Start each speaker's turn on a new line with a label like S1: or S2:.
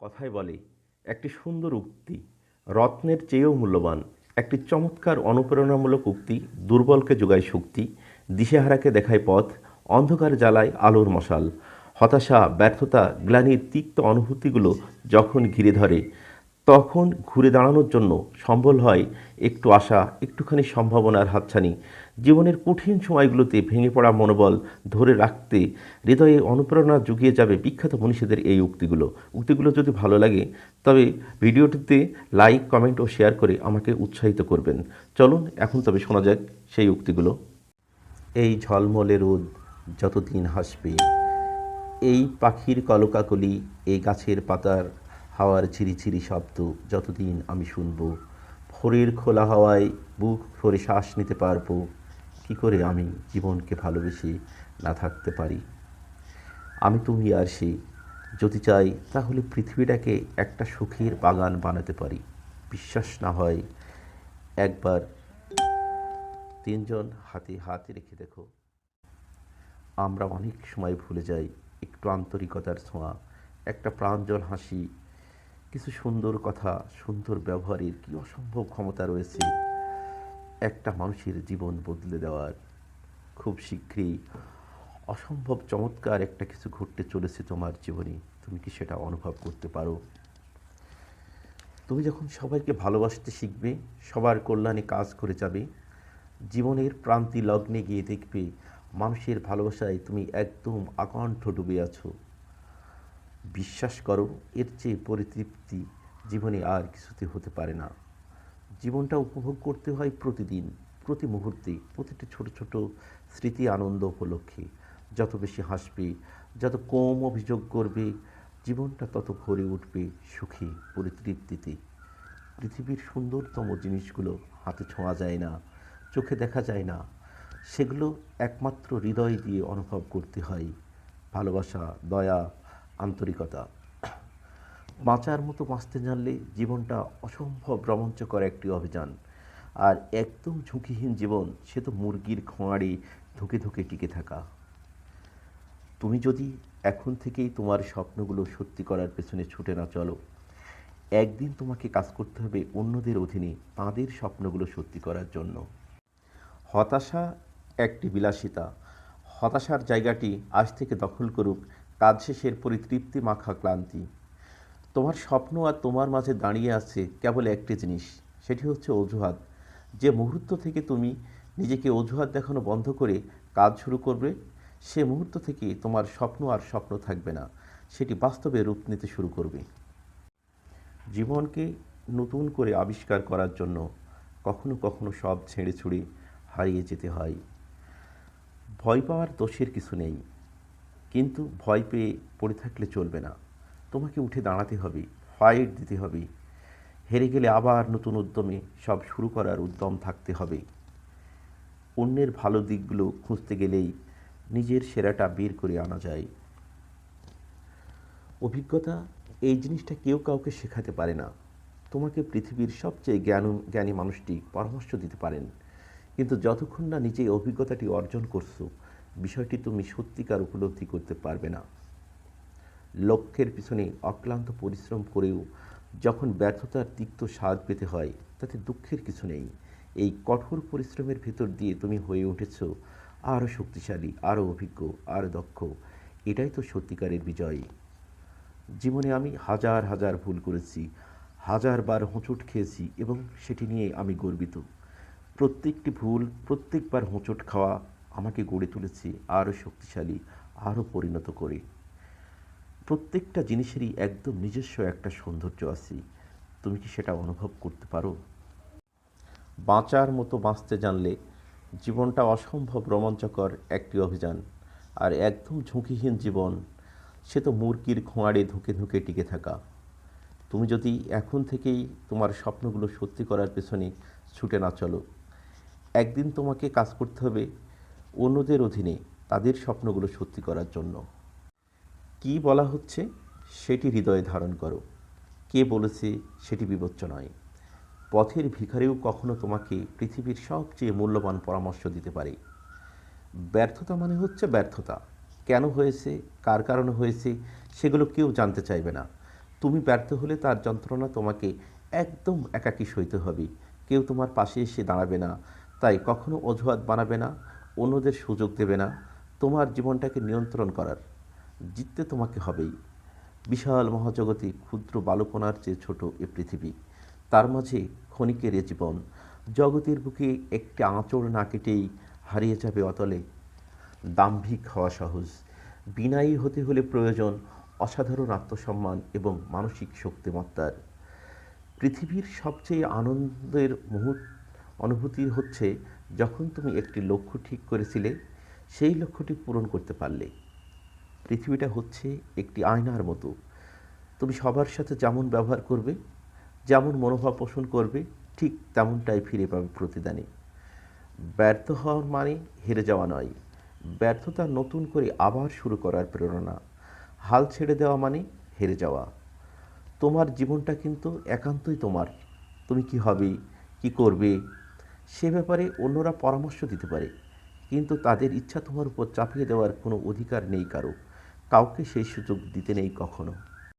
S1: কথায় বলে একটি সুন্দর উক্তি, রত্নের চেয়েও মূল্যবান। একটি চমৎকার অনুপ্রেরণামূলক উক্তি দুর্বলকে যোগায় শক্তি, দিশেহারাকে দেখায় পথ, অন্ধকার জ্বালায় আলোর মশাল। হতাশা, ব্যর্থতা, গ্লানির তিক্ত অনুভূতিগুলো যখন ঘিরে ধরে, তখন ঘুরে দাঁড়ানোর জন্য সম্বল হয় একটু আশা, একটুখানি সম্ভাবনার হাতছানি। জীবনের কঠিন সময়গুলোতে ভেঙে পড়া মনোবল ধরে রাখতে হৃদয়ে অনুপ্রেরণা জুগিয়ে যাবে বিখ্যাত মনীষীদের এই উক্তিগুলো যদি ভালো লাগে তবে ভিডিওটিতে লাইক, কমেন্ট ও শেয়ার করে আমাকে উৎসাহিত করবেন। চলুন এখন তবে শোনা যাক সেই উক্তিগুলো। এই ঝলমলে রোদ যতদিন হাসবে, এই পাখির কলকাকলি, এই গাছের পাতার হাওয়ার ঝিরিঝিরি শব্দ যতদিন আমি শুনব, ভোরের খোলা হাওয়ায় বুক ভরে শ্বাস নিতে পারবো, কী করে আমি জীবনকে ভালোবেসে না থাকতে পারি। আমি তুমি আর সে, যদি চাই তাহলে পৃথিবীটাকে একটা সুখের বাগান বানাতে পারি। বিশ্বাস না হয় একবার তিনজন হাতে হাত রেখে দেখো। আমরা অনেক সময় ভুলে যাই একটু আন্তরিকতার ছোঁয়া, একটা প্রাঞ্জল হাসি, কিছু সুন্দর কথা, সুন্দর ব্যবহারের কি অসম্ভব ক্ষমতা রয়েছে একটা মানুষের জীবন বদলে দেওয়ার। খুব শীঘ্রই অসম্ভব চমৎকার একটা কিছু ঘটতে চলেছে তোমার জীবনে। তুমি কি সেটা অনুভব করতে পারো? তুমি যখন সবাইকে ভালোবাসতে শিখবে, সবার কল্যাণে কাজ করে যাবে, জীবনের প্রান্তি লগ্নে গিয়ে দেখবে মানুষের ভালোবাসায় তুমি একদম আকণ্ঠ ডুবে আছো। বিশ্বাস করো, এর চেয়ে পরিতৃপ্তি জীবনে আর কিছুতে হতে পারে না। জীবনটা উপভোগ করতে হয় প্রতিদিন, প্রতি মুহূর্তে, প্রতিটি ছোট ছোট স্মৃতি আনন্দ উপলক্ষে। যত বেশি হাসবে, যত কম অভিযোগ করবে, জীবনটা তত ভরে উঠবে সুখে, পরিতৃপ্তিতে। পৃথিবীর সুন্দরতম জিনিসগুলো হাতে ছোঁয়া যায় না, চোখে দেখা যায় না, সেগুলো একমাত্র হৃদয় দিয়ে অনুভব করতে হয়। ভালোবাসা, দয়া, আন্তরিকতা। বাঁচার মতো বাঁচতে জানলে জীবনটা অসম্ভব রোমাঞ্চকর একটি অভিযান। আর একদম ঝুঁকিহীন জীবন সে তো মুরগির খোঁয়াড়ে ধুকে ধুকে টিকে থাকা। তুমি যদি এখন থেকেই তোমার স্বপ্নগুলো সত্যি করার পেছনে ছুটে না চলো, একদিন তোমাকে কাজ করতে হবে অন্যদের অধীনে তাঁদের স্বপ্নগুলো সত্যি করার জন্য। হতাশা একটি বিলাসিতা। হতাশার জায়গাটি আজ থেকে দখল করুক কাজ শেষের পরিতৃপ্তি মাখা ক্লান্তি। তোমার স্বপ্ন আর তোমার মাঝে দাঁড়িয়ে আছে কেবল একটি জিনিস, সেটি হচ্ছে অজুহাত। যে মুহূর্ত থেকে তুমি নিজেকে অজুহাত দেখানো বন্ধ করে কাজ শুরু করবে, সে মুহূর্ত থেকে তোমার স্বপ্ন আর স্বপ্ন থাকবে না, সেটি বাস্তবে রূপ নিতে শুরু করবে। জীবনকে নতুন করে আবিষ্কার করার জন্য কখনো কখনো সব ছেড়ে ছুড়ে হারিয়ে যেতে হয়। ভয় পাওয়ার দোষের কিছু নেই, কিন্তু ভয় পেয়ে পড়ে থাকলে চলবে না। তোমাকে উঠে দাঁড়াতে হবে, ফাইট দিতে হবে। হেরে গেলে আবার নতুন উদ্যমে সব শুরু করার উদ্যম থাকতে হবে। অন্যের ভালো দিকগুলো খুঁজতে গেলেই নিজের সেরাটা বের করে আনা যায়। অভিজ্ঞতা এই জিনিসটা কেউ কাউকে শেখাতে পারে না। তোমাকে পৃথিবীর সবচেয়ে জ্ঞানী মানুষটি পরামর্শ দিতে পারেন, কিন্তু যতক্ষণ না নিজে অভিজ্ঞতাটি অর্জন করছো, বিষয়টি তুমি সত্যিকার উপলব্ধি করতে পারবে না। লক্ষ্যের পিছনে অক্লান্ত পরিশ্রম করেও যখন ব্যর্থতার তিক্ত স্বাদ পেতে হয়, তাতে দুঃখের কিছু নেই। এই কঠোর পরিশ্রমের ভেতর দিয়ে তুমি হয়ে উঠেছ আরও শক্তিশালী, আরও অভিজ্ঞ, আরও দক্ষ। এটাই তো সত্যিকারের বিজয়। জীবনে আমি হাজার হাজার ভুল করেছি, হাজারবার হোঁচট খেয়েছি, এবং সেটি নিয়ে আমি গর্বিত। প্রত্যেকটি ভুল, প্রত্যেকবার হোঁচট খাওয়া আমাকে গড়ে তুলেছে আরও শক্তিশালী, আরও পরিণত করে। প্রত্যেকটা জিনিসেরই একদম নিজস্ব একটা সৌন্দর্য আছে। তুমি কি সেটা অনুভব করতে পারো? বাঁচার মতো বাঁচতে জানলে জীবনটা অসম্ভব রোমাঞ্চকর একটি অভিযান। আর একদম ঝুঁকিহীন জীবন সে তো মুরগির খোঁয়াড়ে ধুকে ধুকে টিকে থাকা। তুমি যদি এখন থেকেই তোমার স্বপ্নগুলো সত্যি করার পেছনে ছুটে না চলো, একদিন তোমাকে কাজ করতে হবে অন্যদের অধীনে তাদের স্বপ্নগুলো সত্যি করার জন্য। কী বলা হচ্ছে সেটি হৃদয়ে ধারণ করো, কে বলেছে সেটি বিবেচ্য নয়। পথের ভিখারিও কখনো তোমাকে পৃথিবীর সবচেয়ে মূল্যবান পরামর্শ দিতে পারে। ব্যর্থতা মানে হচ্ছে ব্যর্থতা, কেন হয়েছে, কার কারণে হয়েছে, সেগুলো কেউ জানতে চাইবে না। তুমি ব্যর্থ হলে তার যন্ত্রণা তোমাকে একদম একাকী সইতে হবে। কেউ তোমার পাশে এসে দাঁড়াবে না। তাই কখনো অজুহাত বানাবে না, অন্যদের সুযোগ দেবে না তোমার জীবনটাকে নিয়ন্ত্রণ করার। জিততে তোমাকে হবেই। বিশাল মহাজগতে ক্ষুদ্র বালুকণার চেয়ে ছোট এ পৃথিবী, তার মাঝে ক্ষণিকের এ জীবন। জগতের বুকে একটি আঁচড় না কেটেই হারিয়ে যাবে অতলে। দাম্ভিক হওয়া সহজ, বিনয়ী হতে হলে প্রয়োজন অসাধারণ আত্মসম্মান এবং মানসিক শক্তিমত্তার। পৃথিবীর সবচেয়ে আনন্দের অনুভূতি হচ্ছে যখন তুমি একটি লক্ষ্য ঠিক করেছিলে, সেই লক্ষ্যটি পূরণ করতে পারলে। পৃথিবীটা হচ্ছে একটি আয়নার মতো। তুমি সবার সাথে যেমন ব্যবহার করবে, যেমন মনোভাব পোষণ করবে, ঠিক তেমনটাই ফিরে পাবে প্রতিদানে। ব্যর্থ হওয়ার মানে হেরে যাওয়া নয়, ব্যর্থতা নতুন করে আবার শুরু করার প্রেরণা। হাল ছেড়ে দেওয়া মানে হেরে যাওয়া। তোমার জীবনটা কিন্তু একান্তই তোমার। তুমি কি হবে, কি করবে, সে ব্যাপারে অন্যরা পরামর্শ দিতে পারে, কিন্তু তাদের ইচ্ছা তোমার উপর চাপিয়ে দেওয়ার কোনো অধিকার নেই কারো। কাউকে সেই সুযোগ দিতে নেই কখনো।